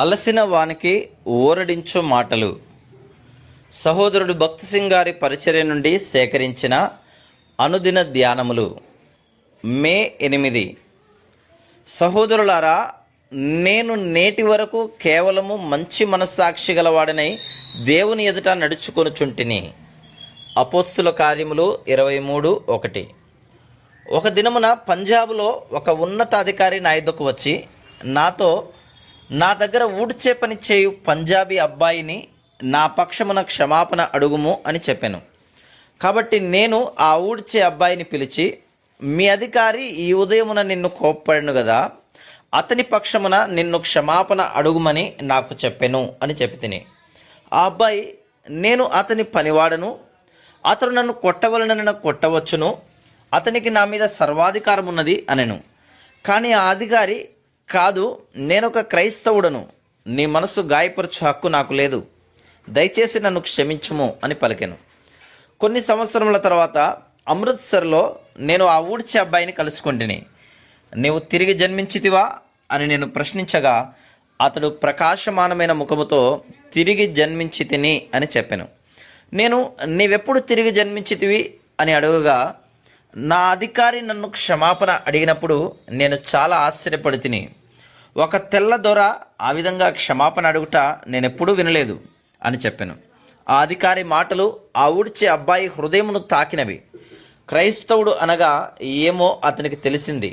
అలసిన వానికి ఊరడించు మాటలు. సహోదరుడు భక్తి సింగ్ గారి పరిచర్య నుండి సేకరించిన అనుదిన ధ్యానములు. మే 8. సహోదరులారా, నేను నేటి వరకు కేవలము మంచి మనస్సాక్షి గలవాడనై దేవుని ఎదుట నడుచుకొనుచుంటిని. అపోస్తుల కార్యములు 23:1. ఒక దినమున పంజాబులో ఒక ఉన్నతాధికారి నా యొద్దకు వచ్చి నాతో, నా దగ్గర ఊడ్చే పని చేయు పంజాబీ అబ్బాయిని నా పక్షమున క్షమాపణ అడుగుము అని చెప్పాను. కాబట్టి నేను ఆ ఊడ్చే అబ్బాయిని పిలిచి, మీ అధికారి ఈ ఉదయమున నిన్ను కోప్పడను కదా, అతని పక్షమున నిన్ను క్షమాపణ అడుగుమని నాకు చెప్పెను అని చెప్పి తిని. ఆ అబ్బాయి, నేను అతని పనివాడను, అతడు నన్ను కొట్టవలనని కొట్టవచ్చును, అతనికి నా మీద సర్వాధికారం ఉన్నది అనెను. కానీ ఆ అధికారి, కాదు, నేనొక క్రైస్తవుడను, నీ మనసు గాయపరచు హక్కు నాకు లేదు, దయచేసి నన్ను క్షమించుము అని పలికెను. కొన్ని సంవత్సరముల తర్వాత అమృత్సర్లో నేను ఆ ఊడ్చే అబ్బాయిని కలుసుకుంటుని. నీవు తిరిగి జన్మించితివా అని నేను ప్రశ్నించగా అతడు ప్రకాశమానమైన ముఖముతో తిరిగి జన్మించితిని అని చెప్పాను. నేను, నీవెప్పుడు తిరిగి జన్మించితివి అని అడుగగా, నా అధికారి నన్ను క్షమాపణ అడిగినప్పుడు నేను చాలా ఆశ్చర్యపడి తిని. ఒక తెల్ల దొర ఆ విధంగా క్షమాపణ అడుగుట నేనెప్పుడూ వినలేదు అని చెప్పాను. ఆ అధికారి మాటలు ఆ ఊడ్చే అబ్బాయి హృదయమును తాకినవి. క్రైస్తవుడు అనగా ఏమో అతనికి తెలిసింది.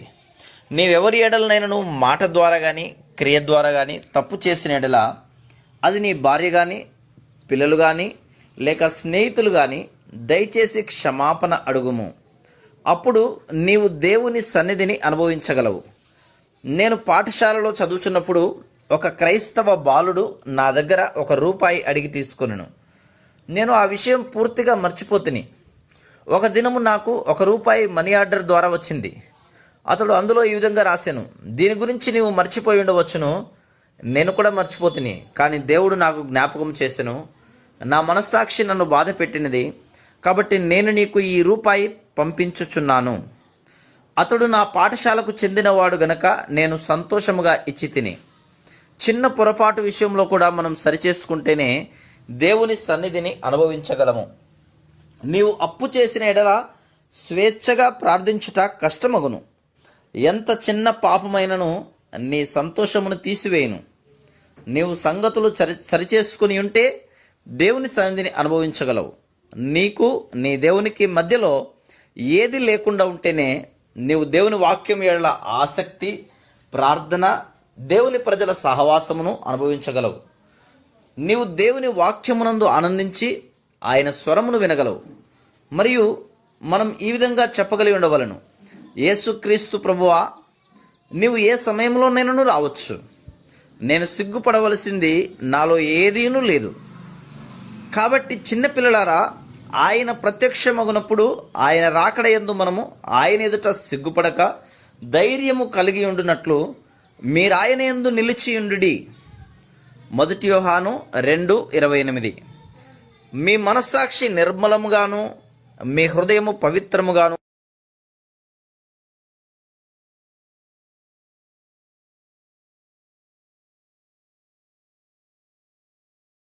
నీవెవరి ఎడలనైనను మాట ద్వారా కానీ క్రియ ద్వారా కానీ తప్పు చేసిన ఎడల, అది నీ భార్య కానీ పిల్లలు కానీ లేక స్నేహితులు కానీ, దయచేసి క్షమాపణ అడుగుము. అప్పుడు నీవు దేవుని సన్నిధిని అనుభవించగలవు. నేను పాఠశాలలో చదువుతున్నప్పుడు ఒక క్రైస్తవ బాలుడు నా దగ్గర ₹1 అడిగి తీసుకొనెను. నేను ఆ విషయం పూర్తిగా మర్చిపోతిని. ఒక దినము నాకు ₹1 మనీ ఆర్డర్ ద్వారా వచ్చింది. అతడు అందులో ఈ విధంగా రాశాను, దీని గురించి నీవు మర్చిపోయి ఉండవచ్చును, నేను కూడా మర్చిపోతిని, కానీ దేవుడు నాకు జ్ఞాపకం చేసెను. నా మనస్సాక్షి నన్ను బాధ పెట్టినది, కాబట్టి నేను నీకు ఈ ₹1 పంపించుచున్నాను. అతడు నా పాఠశాలకు చెందినవాడు గనక నేను సంతోషముగా ఇచ్చి తిని. చిన్న పొరపాటు విషయంలో కూడా మనం సరిచేసుకుంటేనే దేవుని సన్నిధిని అనుభవించగలము. నీవు అప్పు చేసిన ఎడల స్వేచ్ఛగా ప్రార్థించుట కష్టమగును. ఎంత చిన్న పాపమైనను నీ సంతోషమును తీసివేయును. నీవు సంగతులు సరిచేసుకుని ఉంటే దేవుని సన్నిధిని అనుభవించగలవు. నీకు నీ దేవునికి మధ్యలో ఏది లేకుండా ఉంటేనే నీవు దేవుని వాక్యం ఎడల ఆసక్తి, ప్రార్థన, దేవుని ప్రజల సహవాసమును అనుభవించగలవు. నీవు దేవుని వాక్యమునందు ఆనందించి ఆయన స్వరమును వినగలవు. మరియు మనం ఈ విధంగా చెప్పగలిగి ఉండవలను, యేసుక్రీస్తు ప్రభువా, నీవు ఏ సమయంలోనైనా రావచ్చు, నేను సిగ్గుపడవలసింది నాలో ఏదీనూ లేదు. కాబట్టి చిన్నపిల్లలారా, ఆయన ప్రత్యక్షమగునప్పుడు ఆయన రాకడ యందు మనము ఆయన ఎదుట సిగ్గుపడక ధైర్యము కలిగి ఉండునట్లు మీరాయన యందు నిలిచియుండుడి. 1 యోహాను 2:28. మీ మనస్సాక్షి నిర్మలముగాను మీ హృదయము పవిత్రముగాను